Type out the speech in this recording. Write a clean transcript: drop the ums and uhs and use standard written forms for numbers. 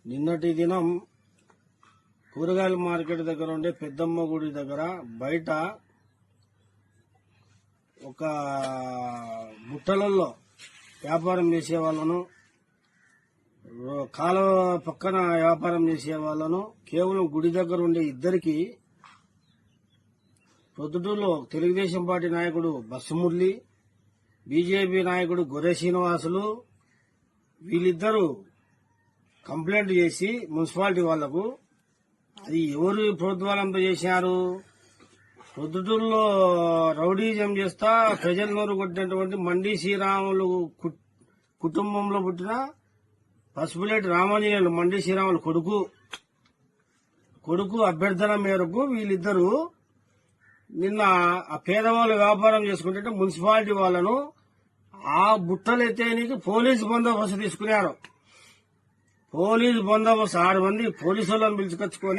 నిన్నటి దినం కూరగాయల మార్కెట్ దగ్గర ఉండే పెద్దమ్మ గుడి దగ్గర బయట ఒక బుట్టలలో వ్యాపారం చేసే వాళ్ళను, కాలువ పక్కన వ్యాపారం చేసే వాళ్ళను కేవలం గుడి దగ్గర ఉండే ఇద్దరికి ప్రొద్దుటూరులో తెలుగుదేశం పార్టీ నాయకుడు బస్సుమురళి, బీజేపీ నాయకుడు గొర్రె శ్రీనివాసులు వీళ్ళిద్దరూ కంప్లైంట్ చేసి మున్సిపాలిటీ వాళ్లకు, అది ఎవరు ప్రోద్బలంతో చేశారు? ప్రొద్దుటూరులో రౌడీజం చేస్తా ప్రజల నోరు కొట్టినటువంటి మండి శ్రీరాములు కుటుంబంలో పుట్టిన పసుపులేటి రామాంజనేయులు, మండి శ్రీరాములు కొడుకు అభ్యర్థన మేరకు వీళ్ళిద్దరూ నిన్న ఆ పేదవాళ్ళు వ్యాపారం చేసుకుంటే మున్సిపాలిటీ వాళ్ళను ఆ బుట్టలు ఎత్తేనికి పోలీసు బందోబస్తు తీసుకున్నారు. పోలీసు బందోబస్తు 6 మంది పోలీసు వాళ్ళని పిలుచుకొచ్చుకొని